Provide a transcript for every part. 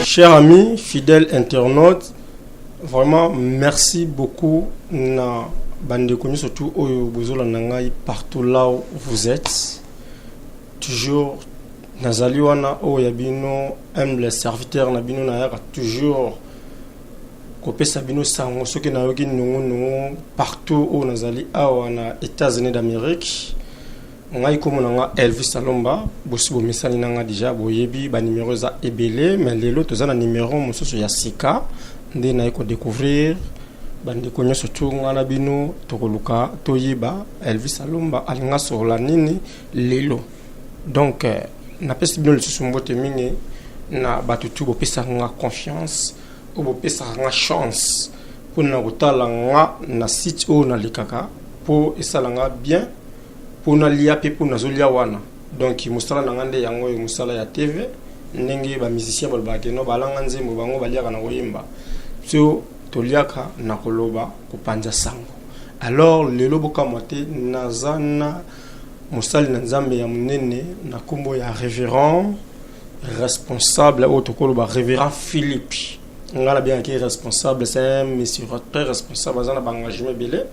Chers amis, fidèles internautes, vraiment merci beaucoup na bande connu surtout au Bozola Nangai partout là où vous êtes. Toujours Nazali wana o yabino aime les serviteurs nabino na yaka toujours kopé sabino sango soki na yoki nungu partout au Nazali awa na États-Unis d'Amérique. Ngai comme nanga Elvis Salomba bosi bo misali nanga déjà boyebi ba numéro za ebele mais lelo toza na numéro mosusu ya sika nde na ko découvrir bande konyo surtout ngana bino tokoluka toyiba Elvis Salomba alinga sola nini lelo donc na pesi bino le susumbote mingi na batutu bo pesa nga confiance ou bo pesa nga chance pour na kotala nga na site o na likaka pour esalanga bien pour na lia pe pour na zolia wana donc musala na ngande yango musala ya TV ndenge ba musicien balbake no balanga nzembo bango baliaka na koyimba so toliaka na koloba kopanja sango alors lelo boka mote nazana musali na nzambe ya munene na kombo ya révérend responsable autokoloba révérend Philippe ngala bien qui est responsable c'est un monsieur très responsable azana ba engagement belé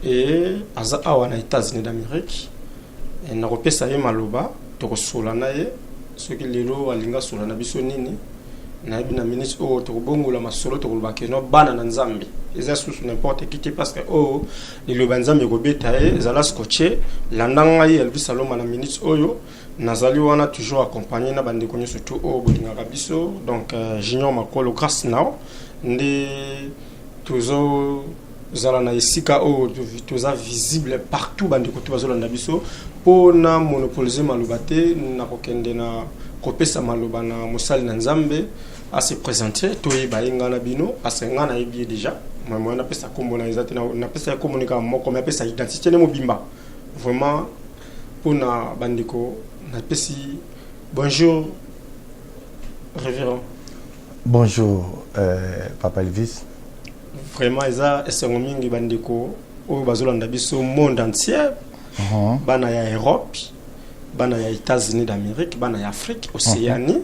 et aza awa na États-Unis d'Amérique et na kopesa ye maloba to sola na ye soki lelo alinga sola na biso nini na bina ministre o to bongola masolo to kolbake no bana na nzambe eza sous n'importe qui parce que o le banzambe ko betaye zala scotché landanga ye Elvis Salomba na ministre oyo nazali wana toujours accompagné na bande konyo surtout o bolinga biso donc junior makolo grâce now ndi toujours zala na esika o toza visible partout bande ko tozola na biso pour na monopoliser maloba te na kokende na kopesa maloba na mosali na nzambe à se présenter toyeba ngana bino parce que ngana yebi déjà moi na pesa kombo na ezate na pesa communiquer moko mais pesa identité ne mobimba vraiment pour na bandiko na pesi bonjour révérend bonjour papa Elvis vraiment eza esengo mingi bandiko o bazolanda biso monde entier bana ya Europe bana ya États-Unis d'Amérique bana ya Afrique Océanie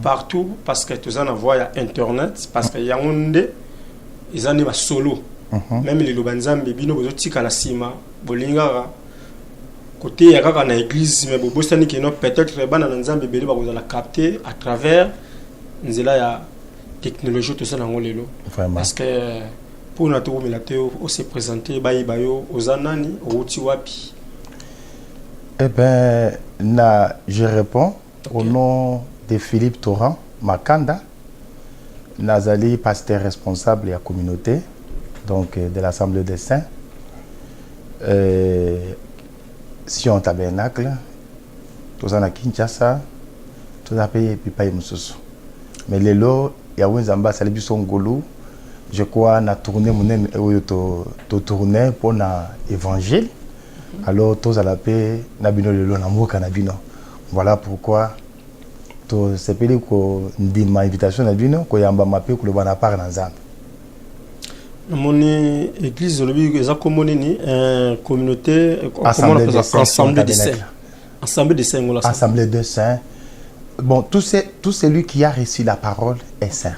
partout parce que tous en voix ya internet parce que yangonde ils en ba solo même les lobanzambe bino bozotika la sima bolinga côté ya kaka na église mais bobosani kino peut-être bana na nzambe beli ba kozala capter à travers nzela ya technologie tout ça na ngolelo parce que pour na to milateo o se présenter bayo ozanani outi wapi. Eh ben, je réponds au nom de Philippe Torrent Makanda, Nazali, pasteur responsable de la communauté, donc de l'Assemblée des Saints, Sion Tabernacle, tout ça na Kinshasa, tout ça payé puis pas Mususu. Mais les lots, il y a un zamba salibi songolo, je crois na tourné mon to tourné pour na évangile. Alors tous à la paix nabino lelo na mboka nabino voilà pourquoi to sepeli ko ndima invitation nabino ko yamba mape ko lobana par na nzambe moni église lobi eza komoni ni communauté comment ensemble de saints ensemble de saints bon tout celui qui a reçu la parole est saint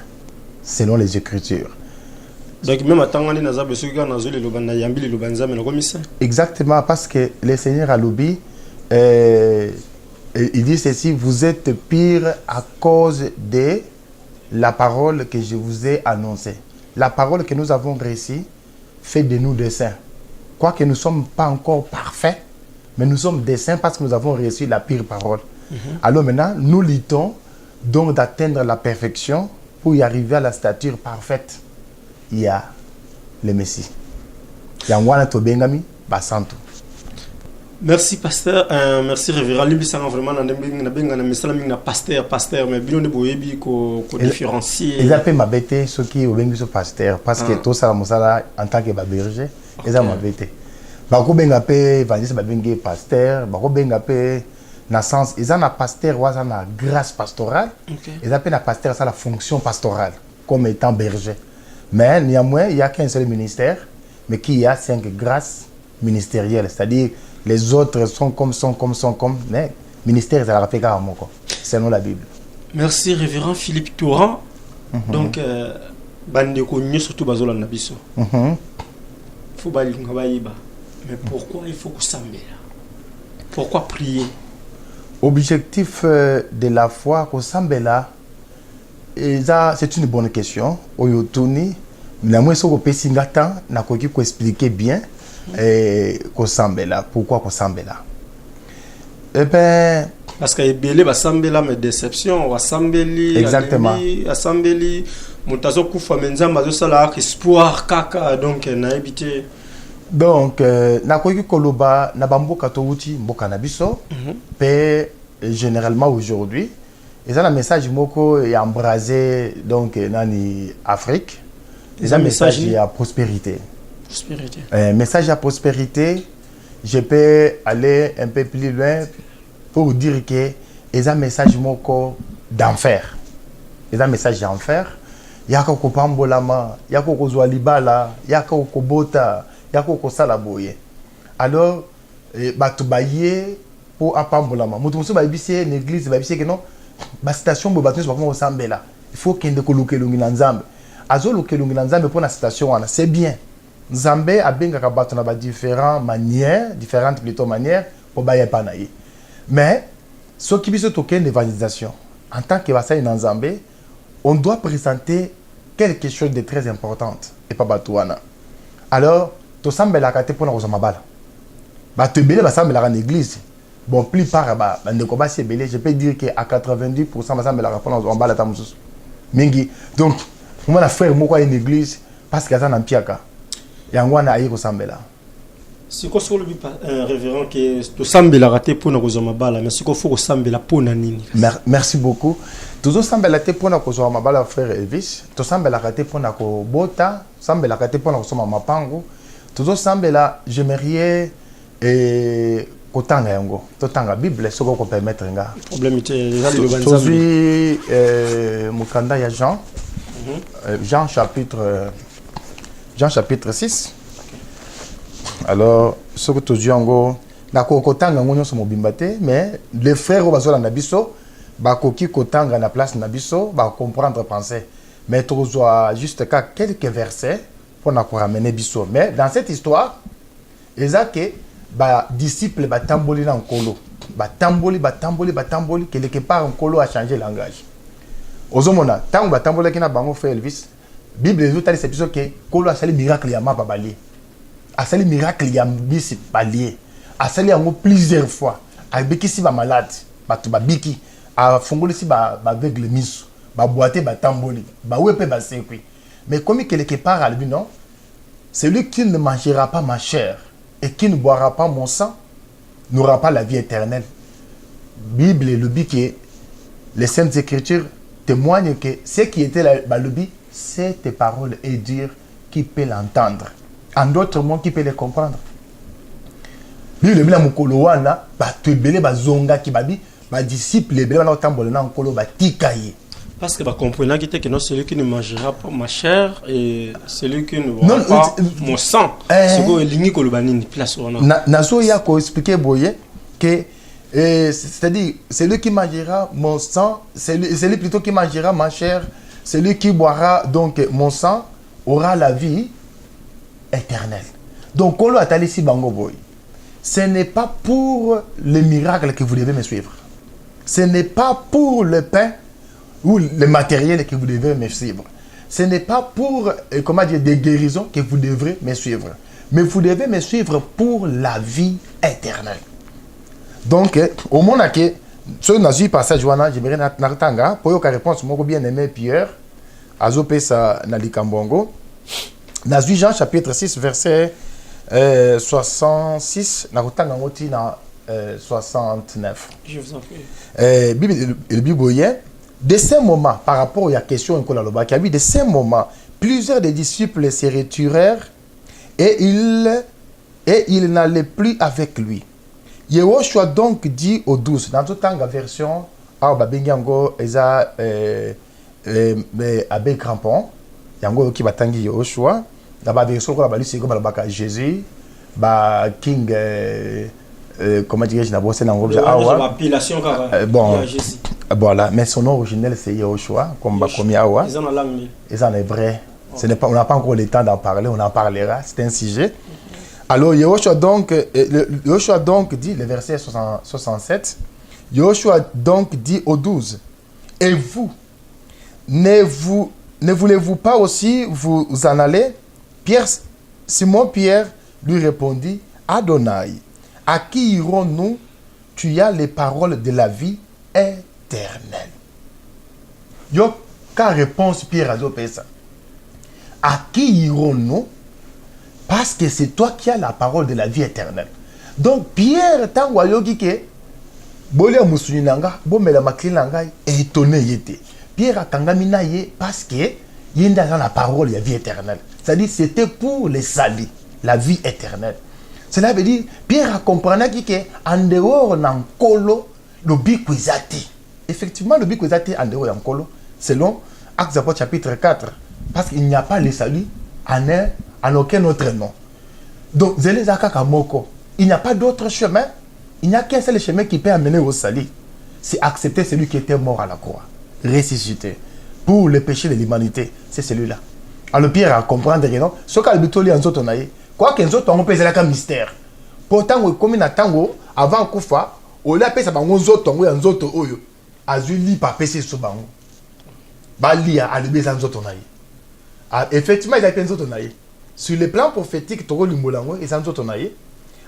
selon les écritures. Donc même à Tangani Nazabe Suga Nazuli Lubana Yambi Lubanza mais commissaire. Exactement parce que le Seigneur a lobby il dit ceci, vous êtes pire à cause de la parole que je vous ai annoncée. La parole que nous avons reçue fait de nous des saints. Quoique nous ne sommes pas encore parfaits, mais nous sommes des saints parce que nous avons reçu la pire parole. Alors maintenant, nous luttons donc d'atteindre la perfection pour y arriver à la stature parfaite. Il y a le Messie. Il y a un Tobengami, Basanto. Merci pasteur, merci révérend. Limbisanga vraiment na pasteur mais bien de boyebi ko différencier. Ils appellent ma bête ceux qui obengi pasteur parce que tout ça musala en tant que berger, ils ont ma bête. Bako benga pe évangéliste babengi pasteur, bako benga pe na sens ils ont na pasteur ou na grâce pastorale. Ils appellent na pasteur ça la fonction pastorale comme étant berger. Mais néanmoins, il n'y a qu'un seul ministère, mais qui a 5 grâces ministériel, c'est-à-dire les autres sont comme, mais ministère, c'est la Rafika Amoko, selon la Bible. Merci, révérend Philippe Touran. Donc, Bandeko Nye surtout Bazola Nabiso. Faut balinga bayiba. Mais pourquoi il faut que ça s'ambela? Pourquoi prier? Objectif de la foi, que Sambela, c'est une bonne question. Oyotuni, na moi so ko pesingata na ko ki ko expliquer bien ko Sambela. Pourquoi ko Sambela? Eh ben parce que belé ba Sambela mais déception, wa Sambeli, exactement. Sambeli, mutazo kufa menzamba zo sala espoir kaka donc na éviter. Donc, na koki koloba na bamboka to uti mboka na biso pe généralement aujourd'hui et ça le message moko est embrasé donc nani Afrique et ça message à prospérité. Message à prospérité, je peux aller un peu plus loin pour dire que et ça message moko d'enfer. Et ça message d'enfer, yaka ko pambolama, yaka ko zwa libala, yaka ko bota. Alors, tu baye pour apambolama. Mutu musu baibisi une église baibisi que non, ba station bo batun ba sambela. Il faut qu'il ndekoluke lungi na nzambe. Azo luke lungi na nzambe pour la station wana, c'est bien. Nzambe abenga ka batuna ba différentes manières pour baye panaye. Mais ce qui biso token d'évangélisation en tant que basai na nzambe, on doit présenter quelque chose de très important et pas batuana. Alors to sambela kate pona ko mabala ba te belé ba sambela en église bon plus par ba ndeko ba se belé je peux dire que à 90% ba sambela pona ko mabala ta mususu mingi donc moi na frère moko une église parce que ça na mpiaka yango na ayi ko sambela si ko solo bi révérend que to sambela kate pona ko mabala mais si ko faut ko sambela pona nini. Merci beaucoup. Toujours sambela te pona ko mabala frère Elvis to sambela kate pona ko bota sambela kate pona ko mapango. Toujours sambela j'aimerais kotanga yango totanga Bible soko ko permettre nga problème était déjà le banzambi aujourd'hui mukanda ya Jean chapitre 6 alors soko tozu yango na kotanga ngo nyonso mobimba te mais les frères bazola na biso bakoki kotanga na place na biso ba comprendre penser mais tozoa juste quelques versets pour nous ramener biso. Mais dans cette histoire, les disciples batamboli na nkolo, batamboli quelque part nkolo a changé langage. Ozomona, tant batamboli qui na bango fait Elvis, Bible les autres c'est plutôt que nkolo a sali miracle ya mapa bali. A sali miracle ya bisi bali. A sali yango plusieurs fois. A biki si ba malade, batu ba biki, a fongoli si ba aveugle miso, ba boité batamboli, ba wepe ba sekwi. Mais comme quelque part à lui, non, celui qui ne mangera pas ma chair et qui ne boira pas mon sang n'aura pas la vie éternelle. Bible et le but que les Saintes Écritures témoignent que ce qui était le but, c'est tes paroles et dire qui peut l'entendre. En d'autres mots, qui peut les comprendre. Bible bila mukolo wana ba tebele ba zonga ki babi ba disciple bila na tambola na nkolo ba tikaye. Parce que comprenant que non, celui qui ne mangera pas ma chair et celui qui ne boira pas mon sang, c'est que l'igni kolobanini place on a. Nazo ya ko expliquer boye que c'est-à-dire celui qui mangera mon sang, celui plutôt qui mangera ma chair, celui qui boira donc mon sang aura la vie éternelle. Donc kolo atali si bango boy. Ce n'est pas pour le miracle que vous devez me suivre. Ce n'est pas pour le pain ou le matériel que vous devez me suivre. Ce n'est pas pour comment dire, des guérisons que vous devrez me suivre. Mais vous devez me suivre pour la vie éternelle. Donc, au moment que ce nazi passage, j'aimerais n'attendre pour que réponse mon bien aimé Pierre, Azopé sa Nalikambongo. Nazi Jean chapitre 6 verset 66 n'attendre na 69. Je vous en prie. Bible de ces moments, par rapport à la question de ces moments, plusieurs des disciples se retirèrent et ils n'allaient plus avec lui. Yehoshua donc dit aux 12, dans toute la version, Babengango Eza Abbé Crampon, Yango qui batangi Yehoshua, la version Jésus, bah King comment dirais-je na bossé na ngobja awa bon voilà, mais son nom originel c'est Yehoshua comme comme awa et ça est vrai. Ce n'est pas, on n'a pas encore le temps d'en parler, on en parlera, c'est un sujet. Alors Yehoshua donc dit le verset 67, Yehoshua donc dit au 12, et vous ne voulez-vous pas aussi vous en aller? Simon Pierre lui répondit, Adonai, à qui irons-nous? Tu as les paroles de la vie éternelle. Yo, quelle réponse Pierre a dit ça? À qui irons-nous? Parce que c'est toi qui as la parole de la vie éternelle. Donc Pierre, tant que ke bolia musuni nanga, bomela makli nanga étonné yete. Pierre a kangamina ye parce que yenda dans la parole de la vie éternelle. C'est-à-dire c'était pour les salis, la vie éternelle. Cela veut dire Pierre a compris que en dehors nan kolo le bikwizati. Effectivement le bikwizati en dehors nan kolo selon Actes des Apôtres chapitre 4 parce qu'il n'y a pas le salut en aucun autre nom. Donc Zelezaka Kamoko, il n'y a pas d'autre chemin. Il n'y a qu'un seul chemin qui peut amener au salut. C'est accepter celui qui était mort à la croix, ressuscité pour le péché de l'humanité. C'est celui-là. Alors Pierre a comprendre que non, ce qu'a le bitoli en zotonaye, quoi qu'un autre on peut c'est là mystère. Pourtant comme na tango avant kufa, on l'a appelé ça bango zotongo en zoto oyo. Azuli pa pc so bango. Balia a le besoin zotonaye. Effectivement il a pensé zotonaye. Sur le plan prophétique toro limbolango et sans zotonaye.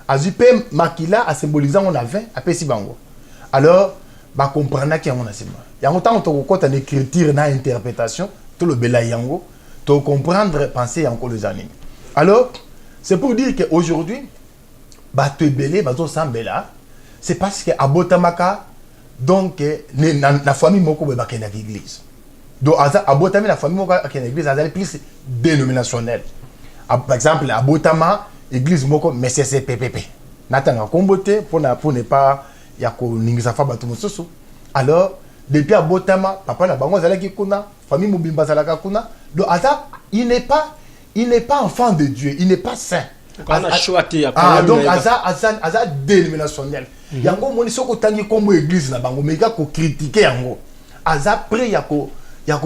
Azupe makila a symbolisant on avait appelé si bango. Alors ba comprendre qu'il y a mon asima. Il y a autant to ko en écriture na interprétation tout le bela yango. To comprendre penser encore les années. Alors, c'est pour dire qu'aujourd'hui, bato belé, bato sambela, c'est parce que abotamaka donc la famille moko ba kena l'église. Donc abotami la famille moko kena l'église azali plus dénominationnel. Par exemple, abotama église moko mais c'est PPP. Natanga kombote pour ne pas yako ningisa fa bato mosusu. Alors, depuis abotama papa la bango zalaki kuna, famille mobimba zalaka kuna. Donc il n'est pas enfant de Dieu, il n'est pas saint. Donc aza dénominationnel. Yango moni soko tangi comme église na bango mega ko critiquer yango. Aza prêt yako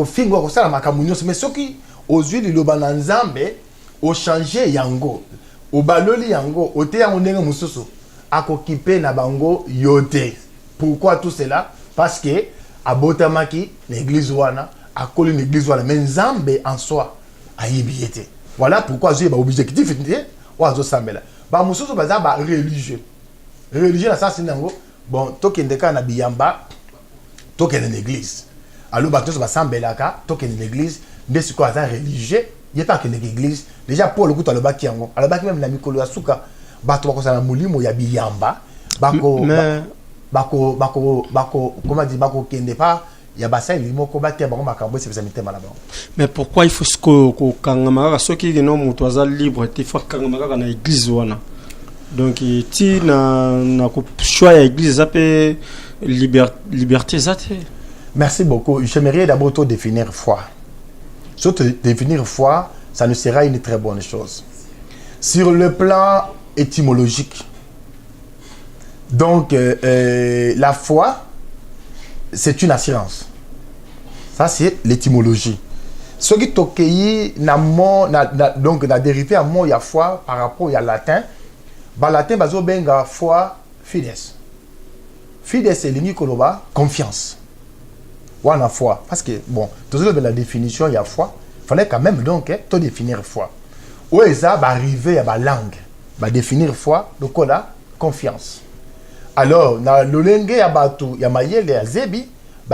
fingo ko sala makamunyo mais soki aux yeux de lobana nzambe o changer yango. O baloli yango, o te yango ndenge mususu akokipe na bango yote. Pourquoi tout cela? Parce que abotamaki l'église wana à coller l'église ou la Nzambe en soi a yébiété. Voilà pourquoi j'ai ba objectif ou azo sambela. Ba mususu baza ba religieux. Religieux na sens nango bon tokende ka na biyamba tokende l'église. Alors ba tous ba sambela ka tokende l'église ndesi ko aza religieux, il pas que l'église. Déjà pour le coup to le baki yango. Alors baki même na mikolo ya suka ba to ko sa na mulimo ya biyamba. Bako comment dire bako kende pas. Mais pourquoi il faut que Kangamara, ceux qui sont libres, il faut que Kangamara na église wana. Donc ti na choix église ça peut liberté ça. Merci beaucoup. J'aimerais d'abord te définir foi. Surtout définir foi, ça ne sera une très bonne chose. Sur le plan étymologique. Donc la foi c'est une assurance. Ça, c'est l'étymologie. Ce qui est donc dérivé à mot, il y a foi par rapport au latin. Le latin, il y a foi, fides. Fides, c'est l'unique confiance. Ou en foi. Parce que, bon, toujours la définition, il y a foi. Il fallait quand même donc te définir foi. Où est-ce que arriver à la langue? Définir foi, donc on a confiance. Alors, dans le langue, il y a mayele, il y a zebi,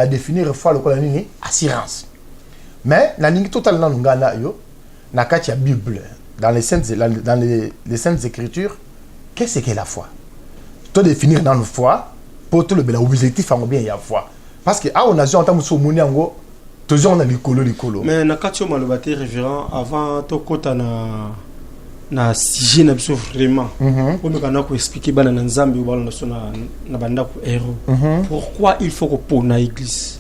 définir foi, le colonel, assurance. Mais, la langue totale, dans la Bible, dans les saintes écritures, qu'est-ce que la foi? Tu définir dans la foi, pour tout l'objectif, bien il y a foi. Parce que, on a dit en tant que mouniango, toujours on a l'icolo. Mais, na katio malobate révérend, avant, to kota na sujet na biso vraiment pour nous kana ko expliquer bana na nzambe ou bana na banda ko héros pourquoi il faut que pour na église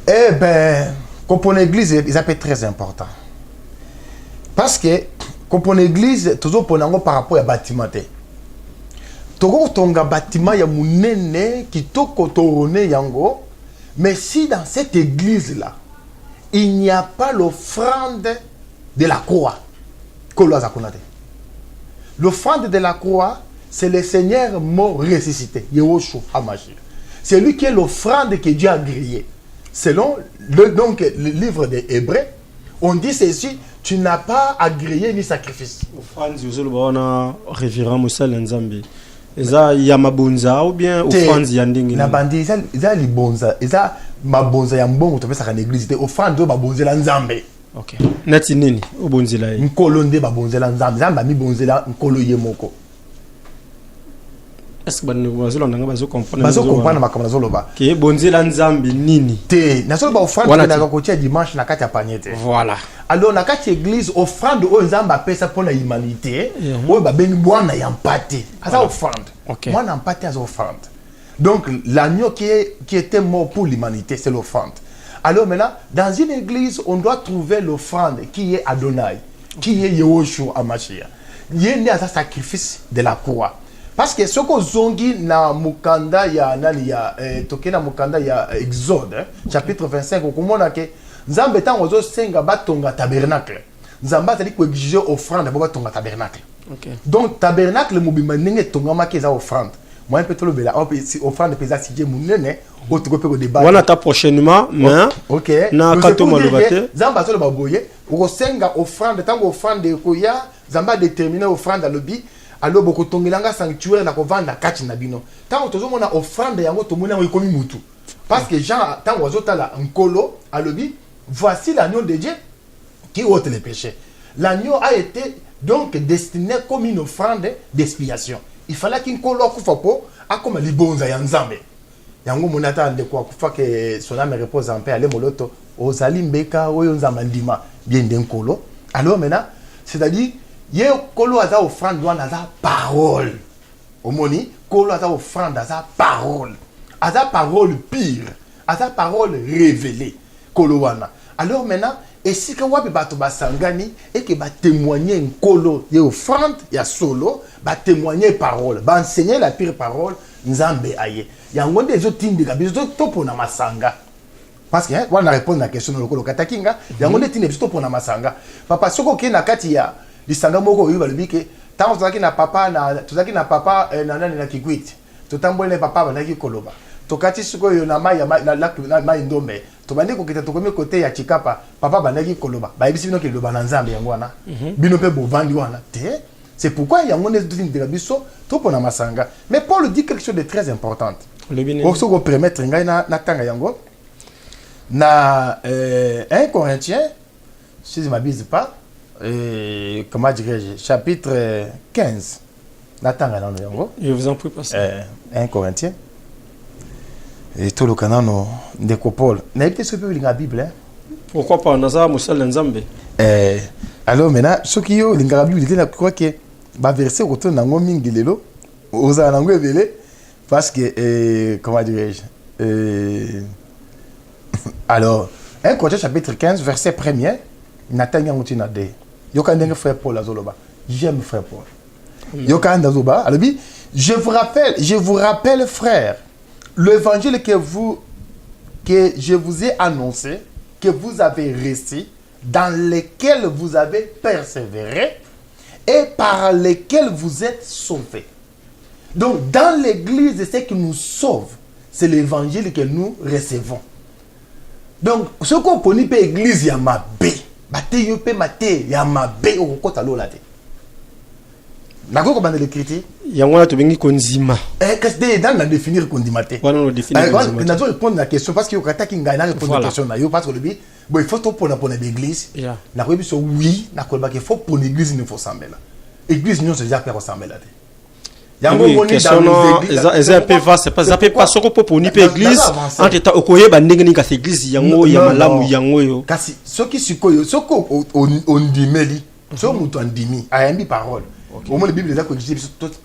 eh ben pour l'église ils appellent très important parce que Pour l'église, toujours pour par rapport à bâtiment. Toko tonga bâtiment ya munene qui toko torone yango, mais si dans cette église là, il n'y a pas l'offrande de la croix, l'offrande de la croix, c'est le Seigneur mort ressuscité, Yehoshu Hamashiach. C'est lui qui est l'offrande que Dieu a grillée. Selon le livre des Hébreux, on dit ceci, tu n'as pas à griller ni sacrifice. Offrande, vous avez révérend Moussa Nzambe. Eza ya mabonza ou bien offrande ya ndenge na bandi eza libonza eza mabonza ya mbongo to pesa ka l'église te offrande do babonzela Nzambe. OK. Nati nini obonzela ye? Nkolo nde babonzela Nzambe. Nzambe mi bonzela nkolo ye moko. Est-ce que bazolo nanga bazo comprendre? Bazo comprendre makambo bazoloba. Ke bonzela Nzambe nini? Te na solo ba offrande na ko tia dimanche na kati ya panier. Voilà. Alors na kati église offrande o Nzambe apesa pour la humanité. O ba bengi bwana ya mpate. Asa offrande. OK. Bwana mpate asa offrande. Donc l'agneau qui était mort pour l'humanité, c'est l'offrande. Alors maintenant, dans une église, on doit trouver l'offrande qui est Adonai, qui est Yehoshu Hamashiach. Il y a un sacrifice de la croix. Parce que ce que zongi na mukanda ya nani ya tokena mukanda ya Exode chapitre 25 okomona ke Nzambe tango zo senga batonga tabernacle. Nzambe azali ko exiger offrande ba batonga tabernacle. OK. Donc tabernacle mobima ndenge tonga makeza offrande. Moi un peu tout le bela offrande pesa si je munene otoko pe ko débat. Voilà ta prochainement mais OK. Na kato malobate. Nzambe azolo baboye ko senga offrande tango offrande ko ya Nzambe déterminer offrande lobi. Alors boko tongelanga sanctuaire na kovanda kati na bino tango tozomona offrande yango tomona ikomi mutu parce que Jean tango azotala nkolo alobi voici l'agneau de Dieu qui ôte les péchés. L'agneau a été donc destiné comme une offrande d'expiation. Il fallait qu'un nkolo akufa po akoma libonza ya Nzambe yango monata de quoi kufa que son âme repose en paix ale moloto ozali mbeka oyo Nzamba ndima bien nkolo. Alors maintenant c'est-à-dire ye kolo aza offrande wana aza parole omoni kolo aza offrande aza parole pire aza parole révélée kolo wana. Alors maintenant esika wapi bato basangani et que ba témoigner nkolo ye offrande ya solo ba témoigner parole ba enseigner la pire parole Nzambe aye yango nde ezotindika biso topona masanga parce que wana répondre na question lokolo katakinga yango nde tinde biso topona masanga papa soko ke na kati ya lisanga moko oyo balobike tango tozaki na papa na nani na Kikwiti totambole papa banaki koloba tokati sikoyo na mai na mai ndombe tobandi kokita tokomi kote ya Chikapa papa banaki koloba bayebisi bino ke loba na Nzambe yango wana bino pe bovandi wana te. C'est pourquoi yango ne dutine de biso to pona masanga. Mais Paul dit quelque chose de très important. Pour se permettre ngai na tanga yango na 1 Corinthiens si je ne m'abuse pas comment dirais-je, chapitre 15. Je vous en prie, pasteur. 1 Corinthiens. Et tout le canon de Paul. N'avez-vous ce peu la Bible? Pourquoi pas? On a Moussa Nzambe. Alors maintenant, ce qui est la Bible, je crois que le verset retourne dans le lelo, aux anangos parce que, comment dirais-je, alors, 1 Corinthiens chapitre 15, verset 1er, Nathan Yangotina de. Yokandenge frère Paul Azoloba. J'aime frère Paul. Yokanda Zoba. Alors, je vous rappelle, frère, l'évangile que je vous ai annoncé, que vous avez reçu, dans lequel vous avez persévéré et par lequel vous êtes sauvés. Donc, dans l'église, ce qui nous sauve, c'est l'évangile que nous recevons. Donc, ce qu'on connaît pas l'église, il y a ma bé. Bate yope mate ya mabe okota lola te. Nako ko bande l'écriture. Yango to bengi konzima. Qu'est-ce que dans la définir kondima te. Voilà on définir konzima. On a répondre à la question parce que okata ki ngai na répondre à la question na yo parce que le bi bon il faut to pour l'église. Na ko biso oui, na ko ba que faut pour l'église il faut sambela. Église non c'est déjà faire sambela te. Yango moni dans les églises. C'est un peu vaste parce que pas soko pour ni église en état okoye ba ndenge ni ka église yango ya malamu yango yo. Kasi soki sikoyo soko on dimeli. So muto andimi ayambi parole. Au moins la Bible est que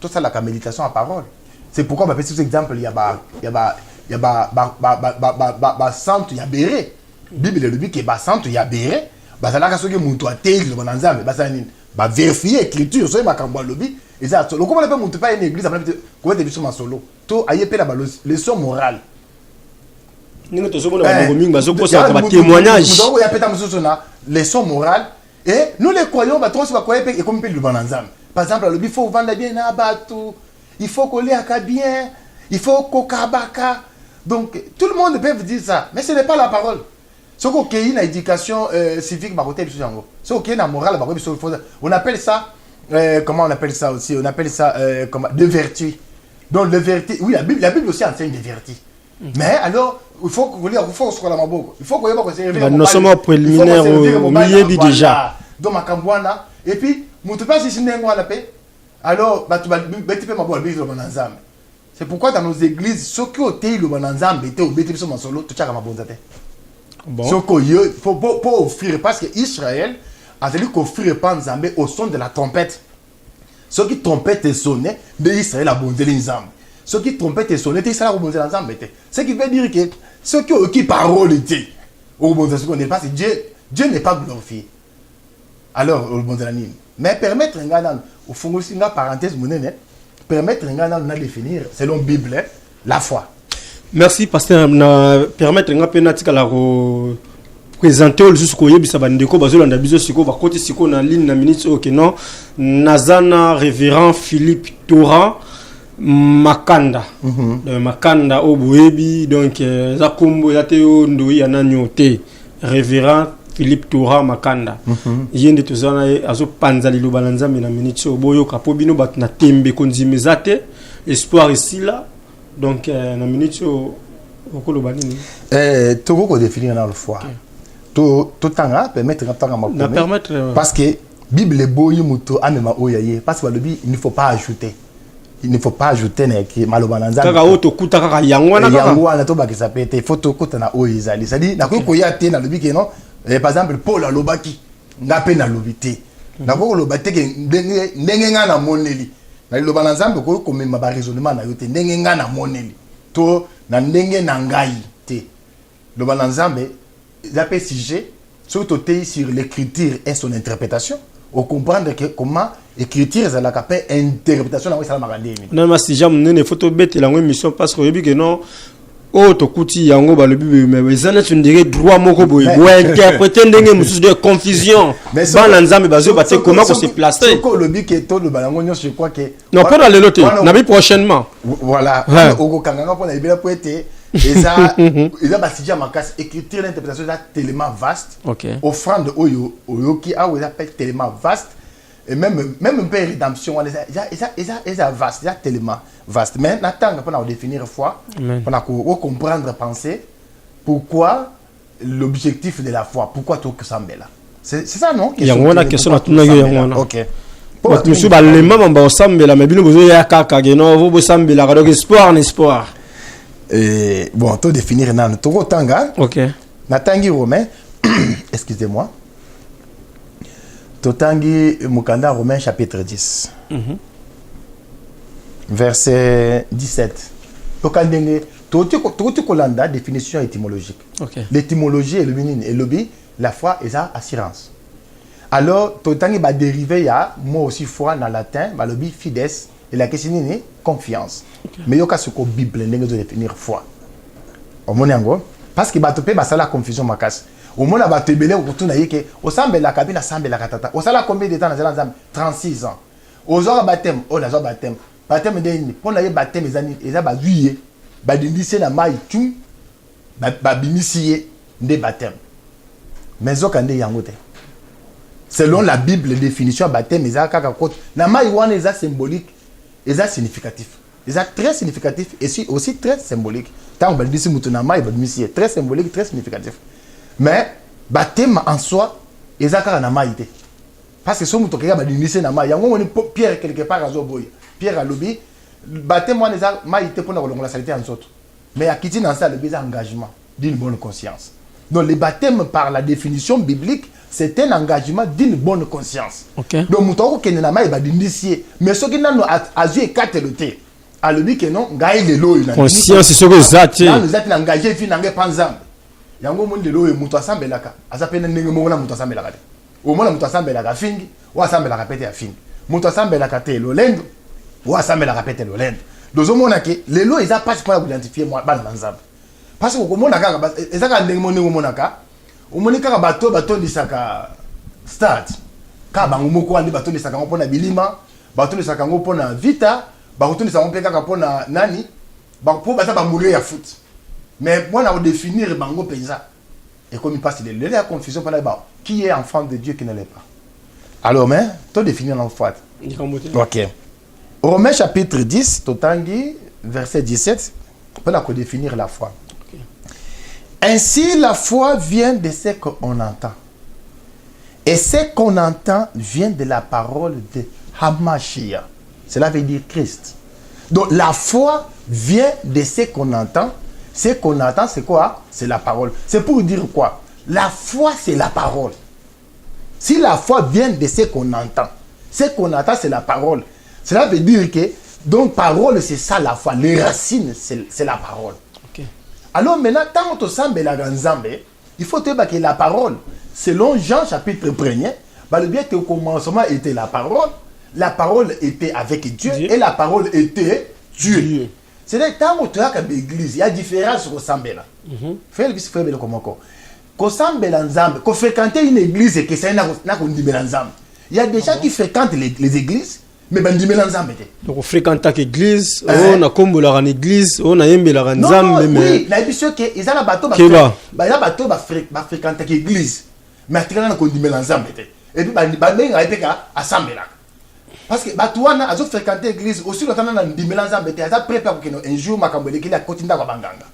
tout ça la méditation à parole. C'est pourquoi on appelle cet exemple il y a ba santo ya béré. Bible le dit que ba santo ya béré. Ba sala ka soki muto ateli lo banzambe ba sanini. bah vérifier écriture so makambo lobby exact le comment on peut monter pas une église après comment tu sur ma solo to ayepe la leçon morale ningo tozomona bango mingi bazokosa ba témoignage donc il y a peut-être mususu na leçon morale et nous les croyants ba trop ba croyer et comme pe le bananzam par exemple le il faut vendre bien na bato il faut coller à bien il faut kokabaka donc tout le monde peut dire ça mais ce n'est pas la parole. Ce qui est une éducation civique, ce na morale, on appelle ça, comment on appelle ça aussi? On appelle ça de vertu. Donc, le vertu, oui, la Bible aussi enseigne des vertus. Mais alors, il faut qu'on il faut qu'on se nous sommes préliminaires au milieu déjà. Donc, et puis, alors, c'est pourquoi dans nos églises, ceux qui ont été le bananzam, étaient au bété sur solo, tout ça comme bon. Ce qu'il faut pas offrir, parce que Israël a dit qu'offrir pas Nzambé au son de la trompette. Ce qui trompette est sonné, mais Israël a bondé les Nzambé. Ce qui trompette est sonné, Israël a bondé les Nzambé. Ce qui veut dire que ceux qui ont qui parole était, au bondé ce qu'on n'est pas, c'est Dieu n'est pas glorifié. Alors, au bondé la nîmes. Mais permettre un gars au fond aussi une parenthèse monnaie, permettre un gars de définir selon la Bible la foi. Merci pasteur na permettre nga pena tikala ko présenter le jusqu'au yebisa bandeko bazolanda biso siko ba côté siko na ligne na minute OK non nazana révérend Philippe Tora Makanda Makanda oboyebi donc za kombo ya teo ndo ya nanyote révérend Philippe Tora Makanda yende tozana azo panza liloba na nzambe na minute oboyo kapo bino bat na tembe konzimezate espoir ici là. Donc, dans la minute, tout le monde définir dans le foi. Tout le temps, permettre parce que la Bible est beau, parce que il ne faut pas ajouter. Il ne faut pas ajouter malobanaza. Il faut tout côté na oizali. C'est-à-dire, par exemple, Paul a lobaki, n'a pas na lobité. N'a pas lobate que n'enga na moneli. Na liloba na nzambe ko komema ba raisonnement na yote ndenge nga na moneli to na ndenge na ngai te liloba na nzambe zape sujet surtout sur l'écriture et son interprétation au comprendre que comment écriture ça la capé interprétation na ça la magandeni na ma si jam nene photo bête la émission parce que yebi que non oh to kuti yango ba le bible mais ezana tu dirais droit moko boy interpréter ndenge mususu de confusion ba na nzambe bazo baté comment qu'on se placer ko le bi que to le balango je crois que non pas dans le loté na bi prochainement voilà au kanganga pour na ibela pour être eza ba sija makas écriture l'interprétation là tellement vaste offrande oyo qui a on appelle tellement vaste et même un peu rédemption eza vaste eza tellement vaste mais n'attendre pour définir foi pour comprendre penser pourquoi l'objectif de la foi pourquoi tout que ça là c'est ça non il y a une question à tout le OK monsieur ba le même ba osambela mais bino bozo ya kaka geno vous bosambela donc espoir bon tout définir nan tout tanga OK natangi romain excusez-moi Totangi Mukanda Romains chapitre 10 verset 17 Tokandenge Toti Kolanda définition étymologique l'étymologie est le bénin et l'obi la foi est ça assurance alors Totangi va dériver ya moi aussi foi dans latin va l'obi fides et la question est confiance mais yoka ce que Bible ndenge de définir foi au monango parce que ba topé ba ça la confusion makas au moins la batebele au retour naïke au sambe la cabine à sambe la katata au sala combien de temps dans la 36 ans aux heures baptême au la baptême de pour la baptême les années et ça ba juillet ba dindissé na mai tu ba bimisié des baptêmes mais okande yangote selon la Bible définition baptême et ça kaka côte na mai wana est symbolique et ça significatif et ça très significatif et aussi très symbolique tant ba dindissé mutu na mai ba bimisié très symbolique très significatif. Mais baptême en soi ezaka na maïté parce que somo tokeka ba dinise na maï yango ngoni Pierre quelque part azoboy Pierre alobi baptême wana eza maïté pour na kolongola salité en soto mais akiti na ça le bisa engagement d'une bonne conscience donc le baptême par la définition biblique c'est un engagement d'une bonne conscience donc mutoko kende na maï ba dinisier mais soki nano azu ekateloté alobi que non ngai lelo ina conscience c'est ce que zati na nous êtes engagé fi na ngai panzambe yango monde lelo e muto asambelaka azapena ndenge moko na muto asambelaka au moins moto asambelaka fingi ou asambelaka pete ya fingi moto asambelaka te lolendo ou asambelaka pete lolendo dozomona ke lelo eza pasi mpona koidentifier bana na nzambe parce que okomona kaka ezaka ndenge ndenge omonaka omoni kaka bato batondisaka stade kaka bango moko andi batondisaka yango mpona bilima batondisaka yango mpona vita bakotondisa yango mpe kaka mpona nani mpo baza bamourir ya foot mais mpona kodéfinir bango mpenza ekomi mpasi lelo lelo ya confusion mpona ba qui est enfant de Dieu qui ne l'est pas alors mais to définir na foi ok Romains chapitre 10 totangi verset 17 mpona kodéfinir la foi. Ainsi, la foi vient de ce qu'on entend. Et ce qu'on entend vient de la parole de Hamashia. Cela veut dire Christ. Donc, la foi vient de ce qu'on entend. Ce qu'on entend, c'est quoi? C'est la parole. C'est pour dire quoi? La foi, c'est la parole. Si la foi vient de ce qu'on entend, c'est la parole. Cela veut dire que, donc, parole, c'est ça la foi. Les racines, c'est la parole. Alors maintenant, tant que tu sembles la Nzambe, il faut te dire que la parole, selon Jean chapitre 1er, le bien que au commencement était la parole était avec Dieu, et la parole était Dieu. C'est-à-dire tant que tu as l'église, il y a différence au semble. Fais le bisou le comment quoi. Qu'on semble Nzambe, qu'on fréquente une église et que ça n'a qu'on dit Nzambe. Il y a des gens qui fréquentent les églises. Mais ben dimela nzambe te. Donc on fréquente l'église, on a kombola en église, on a yembela en nzambe mais oui, na biso ke ezala bato ba bato ba fréquente l'église. Mais atikana na kondimela nzambe te. Et puis ba benga epeka asambela. Parce que bato wana azo fréquenter l'église aussi lotana na ndimela nzambe te, aza prêt pour que un jour makambo lekeli akotinda kwa banganga.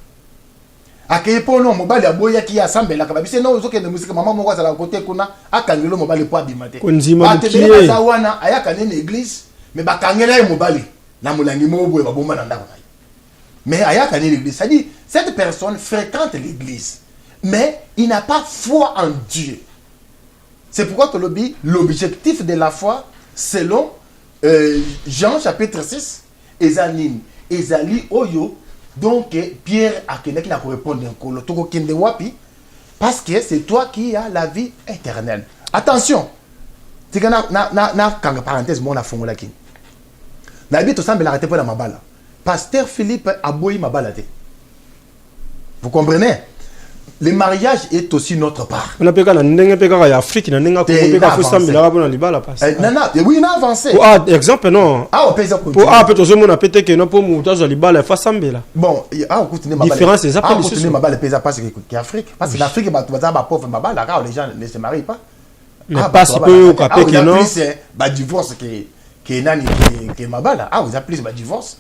Akeye pono mobali aboya ki asambela ka babise no ozoke na musika mama moko azala côté kuna akangelo mobali po abimate. Konzima mukie. Ba wana ayaka na église. Mais bakangela mobali na mulangi mobo ba bomba na ndako na. Mais ayaka ni l'église, ça dit cette personne fréquente l'église mais il n'a pas foi en Dieu. C'est pourquoi tu l'objectif de la foi selon Jean chapitre 6 ezali oyo donc Pierre a qui n'a répondre encore toko kende wapi parce que c'est toi qui as la vie éternelle. Attention. Tika na kanga parenthèse mon afongola ki. Na bi to semble arrêter pour la mabala. Pasteur Philippe aboyi mabala te. Vous comprenez? Le mariage est aussi notre part. On appelle ça ndenge peka ya Afrique na ndenge ko peka fo semble la bona libala passe. Nana, oui, na avancé. Ah, exemple non. Ah, on peut ça pour. Ah, peut-être je mon appelle que non pour muta zo libala fa semble là. Bon, ah, on continue mabala. Différence c'est ça pas les choses. Mabala pesa parce que Afrique, parce que l'Afrique ba pauvre mabala car les gens ne se marient pas. Mais pas si peu au capé que non. Bah divorce que nani que mabala. Ah, vous appelez bah divorce.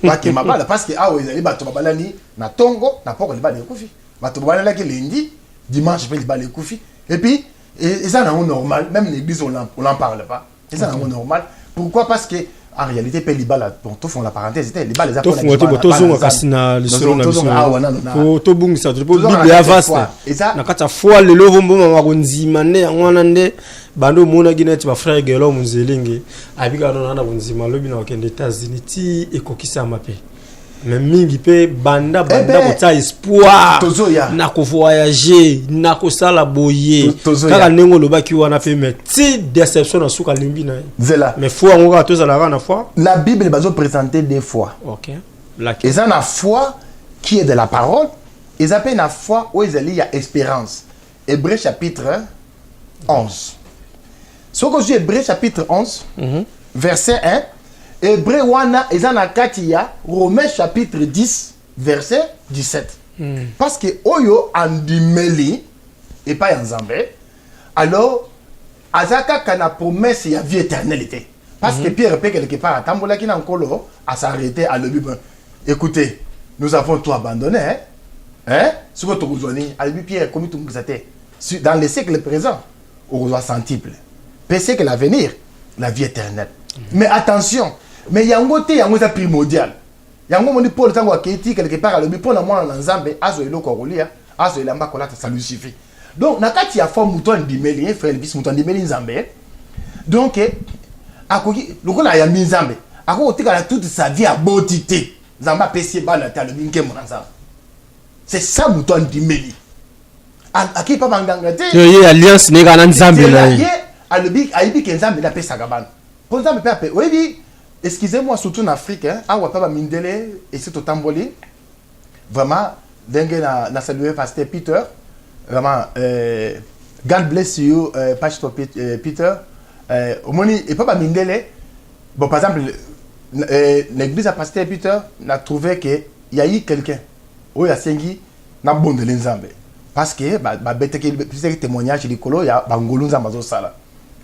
Pas que mabala parce que ah vous allez ba to mabala ni na tongo na poko li ba de kufi. Ba to mabala ki lundi, dimanche pe li ba de kufi. Et puis et ça non normal, même l'église on en parle pas. C'est ça non normal. Pourquoi? Parce que en réalité pe li ba la bon to font la parenthèse c'était li ba les apôtres. To zonga kasina le selon la mission. Faut to bungisa to bible avance. Na kata foi le lovo mboma makonzima ne ngwana nde bando mona gineti ba frère gelo munzelingi abika no na bonzima lobi na okende États-Unis ti ekokisa mape. Mais mingi pe banda ko ta espoir na ko voyager na ko sala boye kaka nengo lobaki wana pe mais ti déception na suka limbi na mais foi ngo to zala na foi la Bible bazo présenter des fois. OK. Et ça na foi qui est de la parole et ça peut na foi où il y a espérance. Hébreux chapitre 11. Ce que j'ai Hébreux chapitre 11 verset 1 Hébreu wana ezana katia Romains chapitre 10 verset 17. Parce que oyo andimeli et pas Nzambe. Alors azaka kana promesse ya vie éternelle. Parce que Pierre peut quelque part tambola ki na nkolo a s'arrêter à le Bible. Écoutez, nous avons tout abandonné hein? Ce que tu besoin à Pierre comme tout ngizate. Dans le siècle présent, on reçoit centuple. Pensez que l'avenir, la vie éternelle. Mais attention, mais il y a un côté primordial. Il y a un moment où Paul tango aketi quelque part à l'objet pour la moi en Nzambe azo eloko rolia azo elamba kolata ça lui suffit. Donc nakati ya forme mouton ndimeli frère bis mouton ndimeli Nzambe. Donc akoki lokola ya Nzambe ako tika toute sa vie à beauté. Nzamba pesi bana ta le minke mon Nzambe. C'est ça mouton ndimeli. Aki pas banganga te. Yo alliance nega na nzambe na ye. Alobi aibi ke nzambe na pesa kabana. Pour nzambe pe oui, excusez-moi surtout en Afrique hein, awa pa ba mindele et c'est au tamboli. Vraiment dengue na saluer pasteur Peter. Vraiment God bless you pasteur Peter. Omoni et pas ba mindele. Bon par exemple l'église à pasteur Peter n'a trouvé que il y a eu quelqu'un oya sengi na bonde nzambe. Parce que ba bête que plusieurs témoignages les colo ya bangolo nzamba zo sala.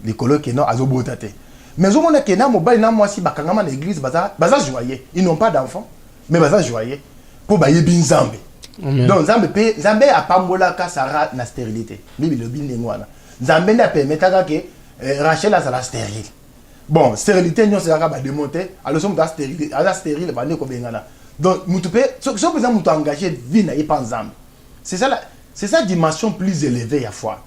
Les colo que non azo botate. Mais au moment que na mobile na moi si bakangama na l'église baza joyeux. Ils n'ont pas d'enfants mais baza joyeux pour ba yebi nzambe. Donc nzambe a pambola ka sara na stérilité. Bibi lobi ndengwana. Nzambe na permetaka que Rachel a la stérile. Bon, stérilité nous c'est ba démonter. Alors somme da stérile, ala stérile ba ne ko bengana. Donc mutu pe so par exemple mutu engagé vie na yepa nzambe. C'est ça dimension plus élevée à foi.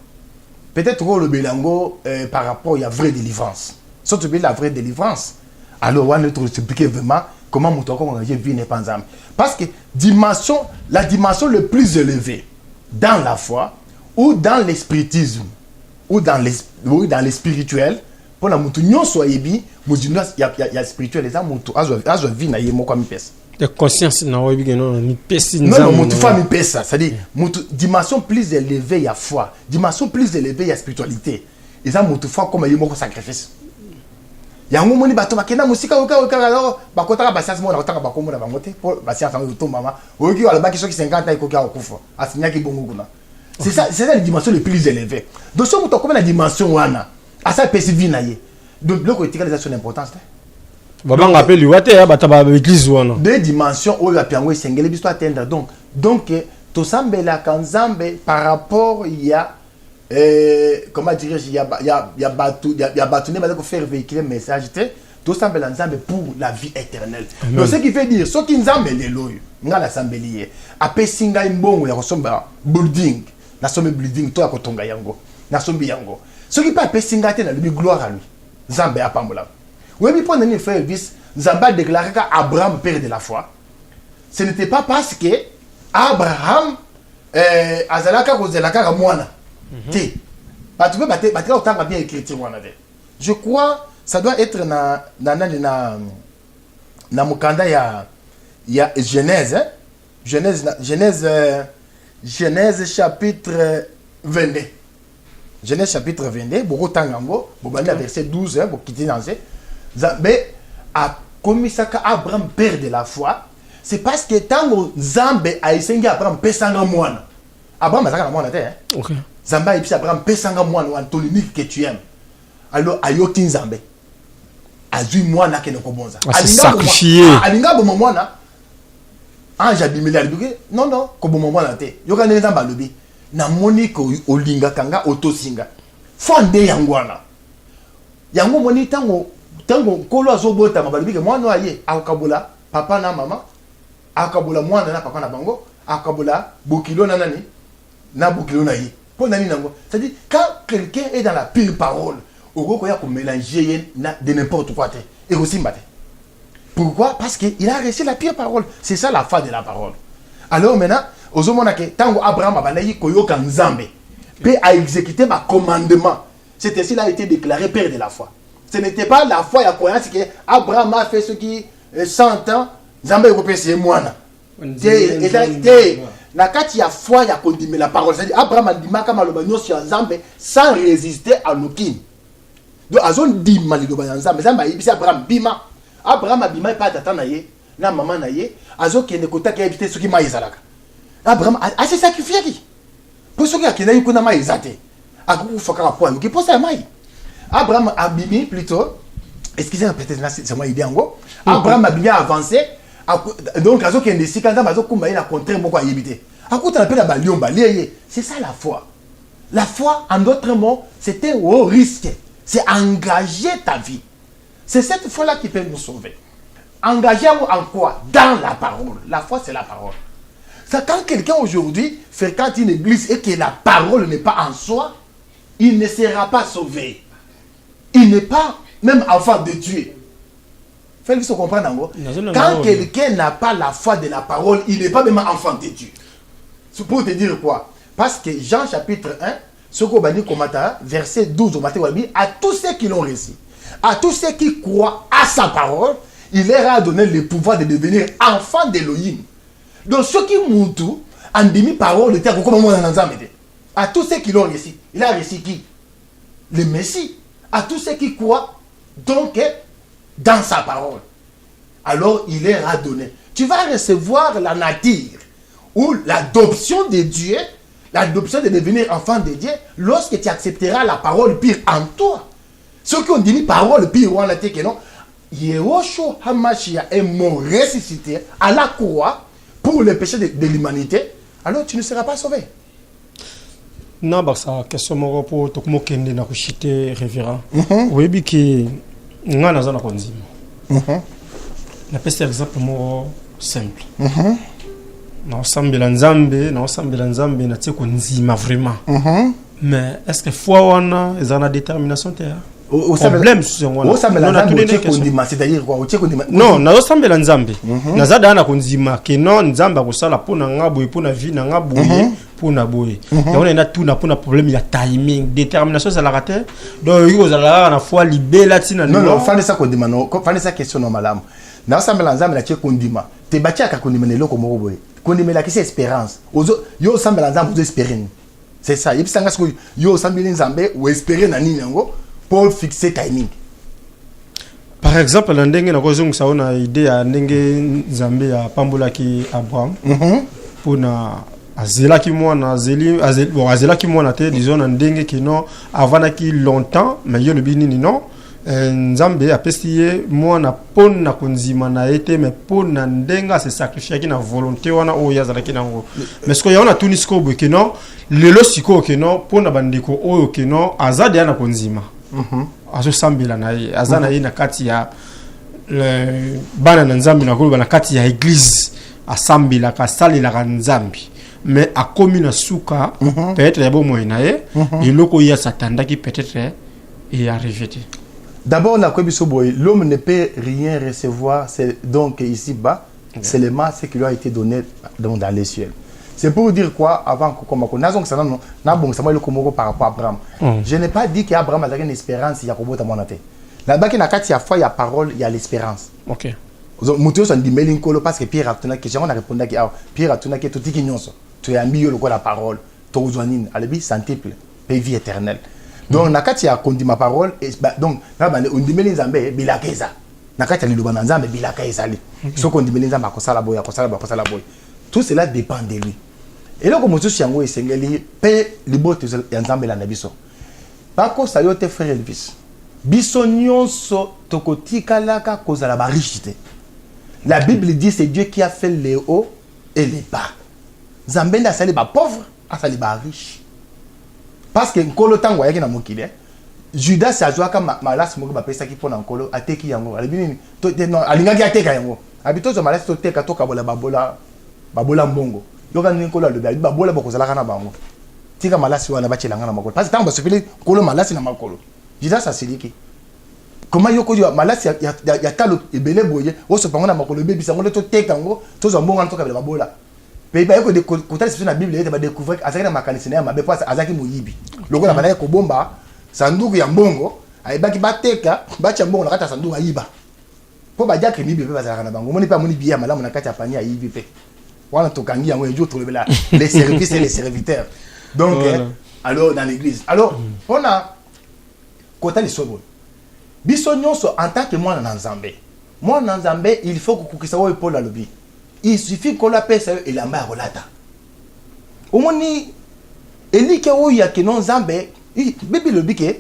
Peut-être que le Bélango par rapport à la vraie délivrance. Surtout la vraie délivrance. Alors on va nous expliquer vraiment comment nous avons engagé vie n'est pas ensemble. Parce que la dimension le plus élevée dans la foi ou dans l'espiritisme ou dans le spirituel pour la mutu nyon soyez bi il y a spirituel les gens mutu azo vie na yemo comme pèse. De conscience na obi que non ni pesi non mutu famille pèse c'est-à-dire mutu dimension plus élevée ya foi, dimension plus élevée ya spiritualité. Et ça mutu foi comme yemo ko sacrifice. Yango moni bato bakena musika oka alors bakotaka basias mona kotaka bakombo na bangote pour basias sango to mama oki wala baki soki 50 ay kokia okufa asinyaki bongo kuna. C'est ça la dimension le plus élevée. Donc si mutu comme la dimension wana asa pesi vie na ye. Donc le côté de son importance. Babanga appelle wate ya bataba église wana. Deux dimensions où la piango sengele biso atteindre donc to sambela kanzambe par rapport il y a comment dirais-je il y a batu ne va faire véhiculer message to sambela nzambe pour la vie éternelle. Donc ce qui veut dire ce qui nzambe lelo ngala sambelier apesinga imbongo ya kosomba building na sombe building to ya kotonga yango na sombi yango ce qui pas apesinga te na lui gloire à lui nzambe apambola. Oui, mais pour nous faire vis, Zamba déclaré qu'Abraham père de la foi. Ce n'était pas parce que Abraham azalaka kozelaka mwana. Té. Bah tu peux battre autant bien écrit mwana. Je crois ça doit être na mukanda ya Genèse hein? Genèse chapitre 22. Genèse chapitre 22, beaucoup tangango, bobanda verset 12 hein, pour quitter dans Zambé a commis ça qu'Abraham père de la foi. C'est parce que tant Zambé a essayé Abraham pesanga moine. Abraham a ça moine hein. OK. Zambé a dit Abraham pesanga moine ou ton unique que tu aimes. Alors ayoki Zambé. Azui moine na kene ko bonza. Sacrifié. Alinga bo moine. Anja bimeli non ko bo moine te. Yoka ne Zamba lobi. Na moni ko olinga kanga otosinga. Fonde yangwana. Yango moni tango kolo azobota mabalobi ke mwana aye akabola papa na mama akabola mwana na papa na bango akabola bokilo na nani na bokilo na ye pour nani nango c'est-à-dire quand quelqu'un est dans la pure parole oko ya ko mélanger de n'importe quoi te et aussi mbate. Pourquoi? Parce que il a reçu la pure parole. C'est ça la foi de la parole. Alors maintenant ozomona ke tango Abraham abanayi koyoka nzambe pe a exécuté ma commandement. C'est ainsi il a été déclaré père de la foi. Ce n'était pas la foi à croyance que Abraham a fait ce qui 100 ans, Zambé est c'est moi. La carte il y a foi, il y a condamné la parole. C'est-à-dire Abraham a dit Makamalobanyo sur Zambé sans résister à l'aucun. Donc Azon dit Malidoban Zambé, Zambé a Abraham bima. Abraham a bima pas d'attendre naïe, na maman naïe, Azo qui ne compte qu'à éviter ce qui m'a isalaka. Abraham a se sacrifié qui? Pour ce qui a qui n'a eu qu'on a maïsate. A coup faut qu'à point, qui pose à maï. Abraham a bimi plutôt, excusez-moi peut-être c'est moi idée en gros. Abraham a bien avancé, donc Azo qui est ici quand Azo Kumba il a contraint beaucoup à éviter. À coup tu appelles la balion balayé, c'est ça la foi. La foi en d'autres mots, c'est un haut risque, c'est engager ta vie. C'est cette foi-là qui peut nous sauver. Engagez-vous en quoi? Dans la parole. La foi c'est la parole. Ça quand quelqu'un aujourd'hui fréquente une église et que la parole n'est pas en soi, il ne sera pas sauvé. Il n'est pas même enfant de Dieu. Faites-le se comprendre en gros. Quand quelqu'un n'a pas la foi de la parole, il n'est pas même enfant de Dieu. C'est pour te dire quoi? Parce que Jean chapitre 1, ce qu'on va dire verset 12 au matin, à tous ceux qui l'ont reçu, à tous ceux qui croient à sa parole, il leur a donné le pouvoir de devenir enfants d'Elohim. Donc ceux qui montent en demi-parole de terre, comme à tous ceux qui l'ont reçu, il a reçu qui? Le Messie. À tous ceux qui croient donc dans sa parole. Alors il leur a donné. Tu vas recevoir la nature ou l'adoption de Dieu, l'adoption de devenir enfant de Dieu, lorsque tu accepteras la parole pire en toi. Ceux qui ont dit parole pire, on a dit que non. Yehoshua Hamashia est mort ressuscité à la croix pour le péché de l'humanité, alors tu ne seras pas sauvé. Non, bah ça question moko pour tout mo kende na kushite révérend. Oui bi ki nga na zona konzima. Na pesa exemple mo simple. Na osambela nzambe na tse konzima vraiment. Mais est-ce que foi wana ezana détermination te? Problème sur moi. C'est-à-dire quoi? Non, na osambela nzambe. Na zada na konzima ke non nzamba ko sala pona ngabo et pona vie na ngabo pour na boye. On a tout na pour problème ya timing, détermination ça la raté. Donc yo za la na foi libela tina non non, fallait ça kondima non, fallait ça question non malamu. Na osambela nzambe na tie kondima. Te batia ka kondima ne loko moko boye. Kondima la kisi espérance. Ozo yo osambela nzambe ozo espérer. C'est ça. Et puis ça ngasko yo osambela nzambe ou espérer na nini yango pour fixer timing. Par exemple, la ndenge na kozungu sa ona idée ya ndenge nzambe ya pambola ki Abraham. Pour na azela ki mwana azela ki mwana te disons na ndenge ki non avant ki longtemps mais yo le binini non nzambe apesiye mwana pona konzima na été mais pona ndenga se sacrifier ki na volonté wana o yazala ki nango mais ce que ya ona tunisko bo ki non lelo siko ki non pona bandiko oyo ki non azade na konzima azo sambila na ye azana ye na kati ya bana na nzambe na koloba na kati ya église asambila ka salila ka nzambe mais a commis na souka peut-être ya bo moyena ye et loko ya satanda qui peut-être est arrivé. D'abord la kobiso boy l'homme ne peut rien recevoir c'est donc ici bas c'est le ce qui lui a été donné dans les cieux. C'est pour dire quoi avant que comme on a donc ça non na bon ça moi le komoko par rapport à Abraham. Je n'ai pas dit qu'Abraham a une espérance il y a kobota monate. Là-bas qui na kati ya foi il y a parole il y a l'espérance. OK. Mutu so ndi melinkolo parce que Pierre atuna que on a répondu que Pierre atuna que tout tiki nyonso. Tu es ambi yo la parole. To uzwanine alebi centuple paix vie éternelle. Donc na kati ya kondi ma parole et donc na bande on dimeli nzambe bilakeza. Na kati ya liloba na nzambe bilakeza li. So kondi dimeli nzambe akosala boya akosala boya. Tout cela dépend de lui. Et là, comme nous sommes ici, paix libote ya nzambe la nabiso. Bako sayote frère Elvis. Bisonyonso tokotika laka kozala ba richité. La Bible dit c'est Dieu qui a fait les hauts et les bas. Nzambe na sali ba pauvre, asali ba riche. Parce que nkolo tango yaki na mokile. Judas azwaka malasi moko ba pesa ki pona nkolo ateki yango. Alibini to non alingaki ateka yango. Habito zo malasi to teka to kabola babola mbongo. Yoka nkolo alobi babola bokozala kana bango. Tika malasi wana bachelanga na makolo. Parce que tango basopeli nkolo malasi na makolo. Judas asiliki. Comment yoko yo malasi ya talo ebele boye o so pango na makolo bebi sango to teka ngo to zo mbongo na to kabela babola. Pe ba yoko de kotali na Bible ete ba découvrir azaki na makanisi na mabe parce azaki moyibi. Loko na bana ko bomba sanduku ya mbongo ayebaki bateka bacha mbongo na kata sanduku ayiba. Po ba jaki ni bebe bazala na bango moni pa moni biya malamu na kati ya pania ayibi pe. Wana to kangi yango ejo to lebela les services et les serviteurs. Donc voilà. Alors dans l'église. Alors on a kotali sobo. Biso nyonso en tant que moi na nzambe. Moi na nzambe il faut que kukisa wo Paul alobi. Il suffit qu'on l'appelle ça et la main relata. Au moni elike wo ya ke non nzambe, bibi lobi ke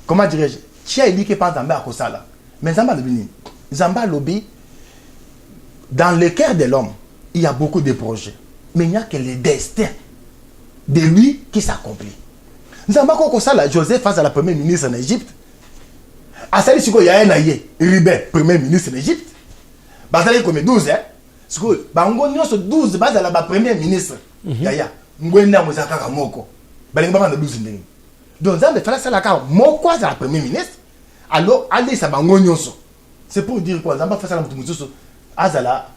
comment dirais-je? Tia elike pas nzambe akosala. Mais nzambe lobi ni. Nzambe lobi dans le cœur de l'homme, il y a beaucoup de projets. Mais il n'y a que le destin de lui qui s'accomplit. Nzambe akosala Joseph face à la première ministre en Égypte. Asali siko ya naye, Ribé, premier ministre en Égypte. Basali comme 12 hein. Siko bango nyonso 12 base la premier ministre. Yaya, ngwenda mozaka ka moko. Balinga bana 12 ndenge. Donc Nzambe fala sala ka moko za la premier ministre. Alors allez sa bango nyonso. C'est pour dire quoi Nzambe fala sala mutu mususu azala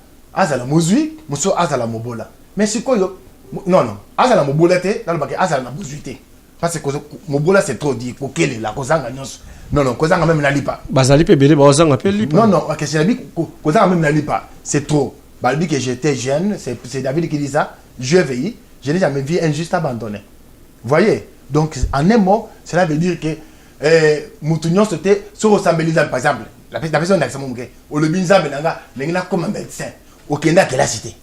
mozui, muso azala mobola. Mais siko yo Non, non. Azala mobola te, dans le baquet, azala na bozuité. Parce que mobola c'est trop dit, pour qu'elle est là, kozanga nyos. Non, non, kozanga même na lipa. Bazali pe belé, bazanga pe lipa. Non, non, que c'est David, kozanga même na lipa. C'est trop. Balbi que j'étais jeune, c'est David qui dit ça. Je veille, je n'ai jamais vu injuste abandonné. Voyez? Donc, en un mot, cela veut dire que Moutounion c'était sur au Sambelizam, par exemple. La personne d'accès, au le binzam, n'a comme un médecin. Au Kenya, qui l'a cité.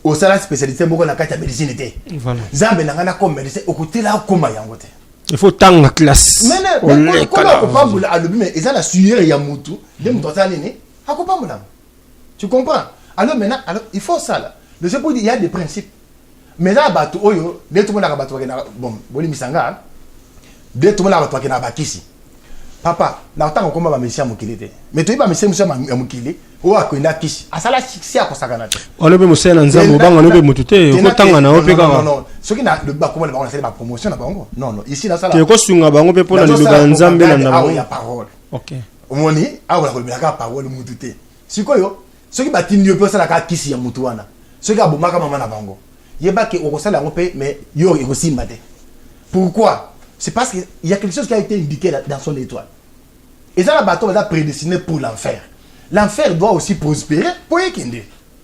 Au salaire spécialisé, beaucoup la carte de médecine était. Voilà. Zambe n'a comme médecin, au côté là, comme yangote. Il faut tant la classe. Mais comment on peut pas à l'objet, mais ils ont la sueur et Yamoutou, des moutons années, à quoi pas. Tu comprends? Alors maintenant, alors, il faut ça là. Le seul point, il y a des principes. Mais là, bateau, oyo, dès tout le monde a bateau, bon, boli misanga, dès tout le monde a bateau qui n'a pas ici. Papa, là, tant qu'on va monsieur Moukilité. Mais tu vas monsieur Moukilé, ou à Kouina Kishi. À ça là, si à Kosaganate. On le monsieur Nanzambo, on le Moutouté, on tant on a un peu. Non, non, ce qui n'a le bas, comment on a fait la promotion là-bas. Non, non, ici, dans ça là. Tu es costume à Bango pour la Luganzambe là. Ah, il y a parole. Ok. Au moins, ah, on a la parole, Moutouté. C'est quoi yo? Ce qui bâtit mieux, c'est la carte Kishi à Moutouana. Ce qui a Boumaka Maman à Bango. Il y a pas que au la paix, mais yo il aussi maté. Pourquoi? C'est parce qu'il y a quelque chose qui a été indiqué dans son étoile. Et ça, le bateau va prédestiné pour l'enfer. L'enfer doit aussi prospérer pour Yekinde.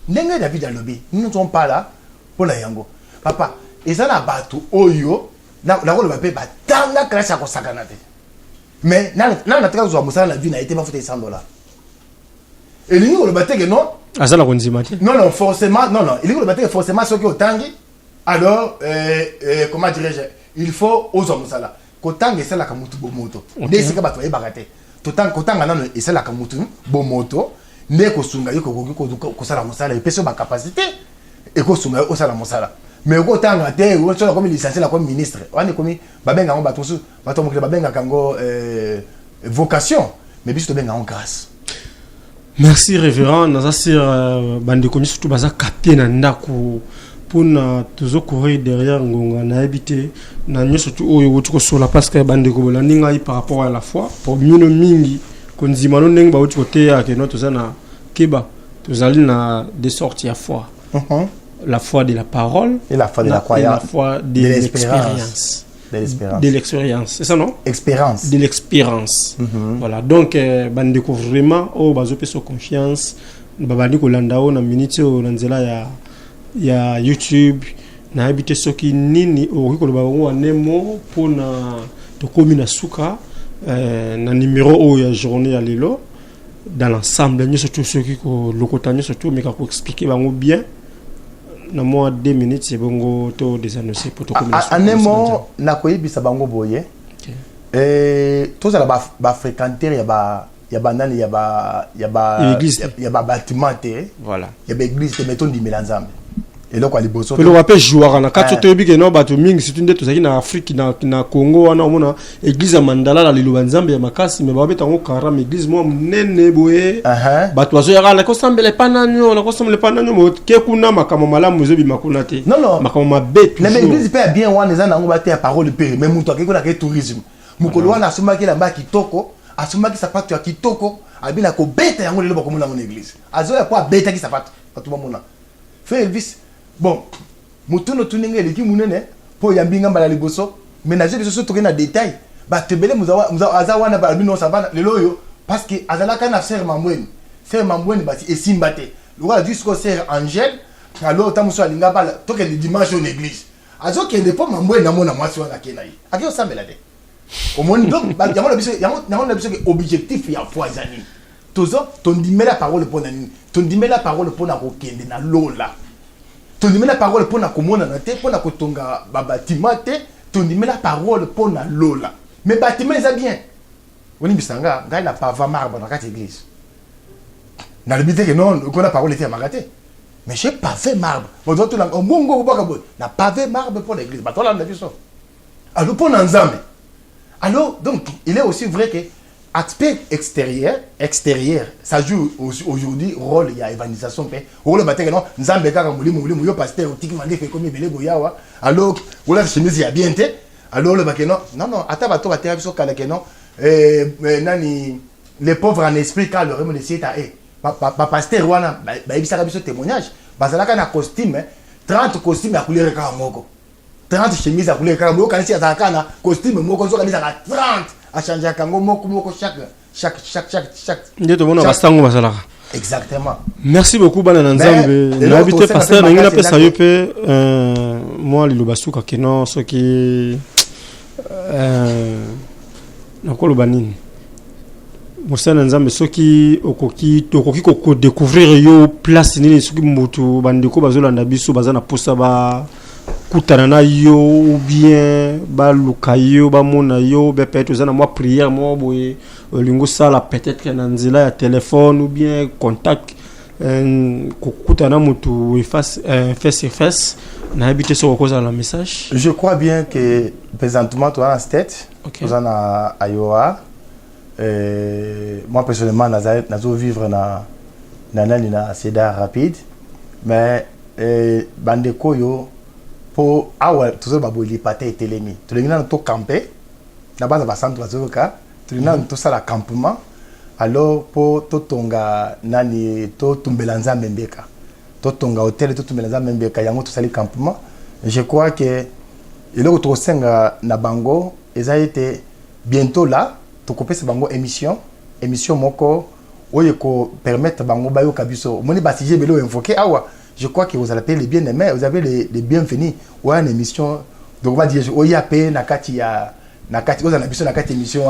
N'est-ce pas David Alobi? Nous ne sommes pas là pour la Yango. Papa, et ça, le bateau, oyo, la rôle va payer, tant la classe à Kosakanate. Mais, dans la trace de la vie, n'a été pas fait $100. Et nous, le bateau, non? Ah, ça, la konzimati. Non, non, forcément, non, non. Il faut le battre forcément ceux qui ont tangi. Alors, comment dirais-je, il faut aux hommes ça là. Kotang et c'est la kamutu bomoto. Dès ce que battu est baraté. Kotang non et c'est la kamutu bomoto. Ne kosunga yo ko sala mosala et peso ba capacité et kosunga o sala mosala. Mais kotang ate ou so comme licencié la comme ministre. On est comme babenga on batu bato mo babenga kango vocation. Mais biso benga en grâce. Merci révérend nazasir bande komi surtout baza capter na ndako pour na toujours courir derrière ngonga na habiter na nyo surtout oyo tu ko sola parce que bande ko bolandi ngai par rapport à la foi pour mino mingi konzima no ndenge ba uti côté ya ke no tozana keba tozali na des sorties à foi. La foi de la parole et la foi de la croyance, la foi de l'expérience. De l'expérience, c'est ça non? Expérience. De l'expérience. Voilà, donc bande découvre vraiment oh bazo peso confiance babandi ko landao na minute o nanzela ya YouTube na habité soki nini o ko babango anemo pona to komina suka na numéro o ya journée ya lelo dans l'ensemble nous surtout ceux qui ko lokotani surtout mais ko expliquer bango bien. Na moi 2 minutes c'est bongo to désannoncé pour to communication. Anemo na koyebisa bango boye. Tous la ba fréquenter ya ba nani ya ba bâtiment te. Voilà. Ya ba église te mettons di melanzambe. Et donc à liboso. Pe lo rappel joueur na katso to bike no bato mingi c'est une to zaki na Afrique na Congo wana omona église ya Mandala la lilobanzambe ya makasi mais ba beta ngo karam église mo nene boye. Bato azo ya la ko sambele pananyo la ko sambele pananyo mo ke kuna makamo malamu zo bi makuna te. Non non. Makamo mabe. Mais l'église peut bien wana za nango baté parole père mais muto akiko na ke tourisme. Mukolo wana asoma ki la ba kitoko, asoma ki sapato ya kitoko, abina ko beta yango lelo bakomona na église. Azo ya kwa beta ki sapato. Bato bamona. Frère Elvis. Bon, mutuno tuninga leki munene po yambinga mbala liboso mais na jebi soso toke na détail ba tebele muza azawana ba bino savana lelo yo parce que azala kana frère Mambweni bati esimbate le roi jusqu'au sœur Angèle alors tamuso alinga bala toke le dimanche en église azo kende po Mambweni na mona mwasi wana kenai akio sambela te au moins donc ba yamona biso que objectif ya foi zani tozo tondimela parole pour nani tondimela parole pour na kokende na lola. Tu dis la parole pour na komona na te pour na kotonga ba bâtiment te tu dis la parole pour na lola mais bâtiment ça bien oni bisanga ngai na pava marbre na kati église na le bité que non ko na parole était magate mais j'ai pas fait marbre on doit tout na ngongo ko baka na pavé marbre pour l'église ba to la biso alors pour nzambe alors donc il est aussi vrai que aspect extérieur, ça joue aujourd'hui rôle il y a évangélisation pe. Rôle baté non, nzambe kaka mulimu yo pasteur tiki mande fait comme belé boyawa. Alors, wala chemise ya bien té. Alors le baké non, ata bato baté biso kala ke non. Nani les pauvres en esprit car le remercier ta pasteur wana ba ibisaka biso témoignage. Bazalaka na costume 30 costumes à couleur kaka moko 30 chemises à couleur kaka moko kanisi azakana costume moko zo kanisa 30 à changer kango moko chaque ndeto bona basango basalaka. Exactement. Merci beaucoup bana nzambe. N'habité pasteur na ngina pesa yo pe moi liloba suka keno soki nakolo banini. Mosana nzambe soki okoki ko découvrir yo place nini soki mutu bandeko bazolanda biso bazana posa ba kutana na yo ou bien ba luka yo ba mona yo be peut-être zana moi prière moi boye lingo sala peut-être na nzela ya téléphone ou bien contact kutana mutu face face na habité sur cause la message. Je crois bien que présentement tu as en tête tu en a Iowa. Moi personnellement nazo vivre na Cedar Rapide mais bandeko yo pour awa toujours baboli pate etelemi to lengina to camper na base ba centre bazoka to lengina to sala campement alors pour to tonga nani to tumbela nzambe mbeka to tonga hôtel to tumbela nzambe mbeka yango to sali campement. Je crois que eloko to senga na bango eza été bientôt là to kopesa bango émission moko oye ko permettre bango bayo kabiso moni ba sujet belo invoqué awa. Je crois que vous allez les bien-aimés, vous avez les bienvenus. Ou une émission, donc on va dire, OIAP, Nakati, vous avez une émission,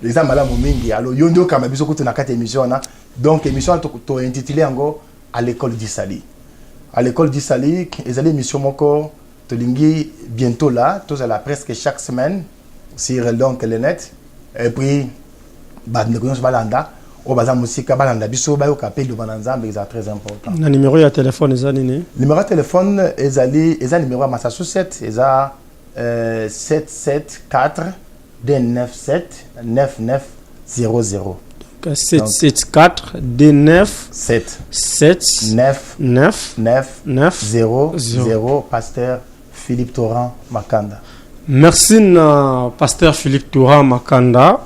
les gens malades mingi, alors yondo kama biso kutu Nakati émission, donc émission to intitulé encore à l'école d'Issali. À l'école d'Issali, ils allaient émission moko, to lingi bientôt là, tous à la presque chaque semaine sur donc le net, et puis bah nous connaissons balanda. O baza musika balanda biso bayo kapé de bananzambe est très important. Na numéro de téléphone eza nini? Numéro de téléphone eza numéro à Massachusetts eza 774 297 9900. 774 297 9900 pasteur Philippe Torrent Makanda. Merci na pasteur Philippe Toura Makanda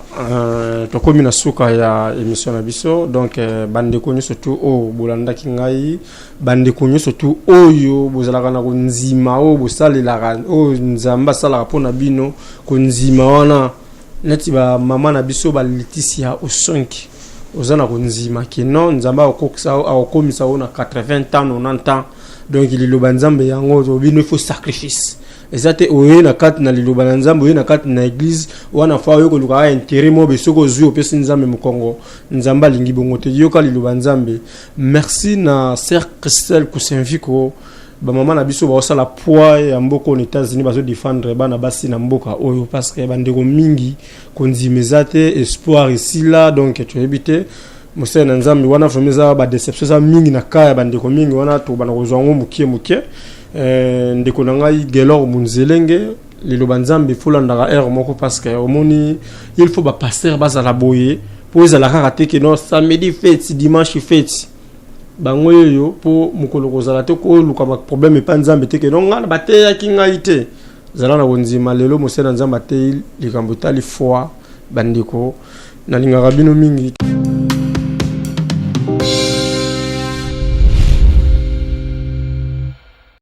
to komi na suka ya émission na biso donc bande konyo surtout o bolanda kingai bande konyo surtout oyo bozalaka na konzima o bosalelaka o nzamba sala pona bino konzima wana neti ba mama na biso ba Laetitia au 5 ozana konzima kino nzamba okokisa akomisa ona 80 ans 90 ans donc il lo banzambe yango to bino il faut sacrifice. Ezate oye na kati na liloba na nzambe oye na kati na église wana fa oyo ko luka intérêt mo be soko zui opesi nzambe mukongo nzamba lingi bongo te yoka liloba nzambe. Merci na sœur Christelle Kusenviko ba mama na biso ba osala poids ya mboko aux États-Unis bazo défendre bana basi na mboka oyo parce que bandeko mingi konzimezate espoir ici là donc tu éviter monsieur na nzambe wana fameza ba déception za mingi na kaya bandeko mingi wana to bana kozwango mukie ndeko nangai Gelor Munzelenge liloba nzambe fulandaka air moko parce que omoni il faut ba pasteur bazala boye po ezala kaka te ke no samedi fête dimanche fête bango yo po mukolo kozala te ko luka ba problème pa nzambe te ke no ngana bateya kingai te zala na konzima lelo mosena nzambe te likambo tali foi bandeko na lingaka bino mingi.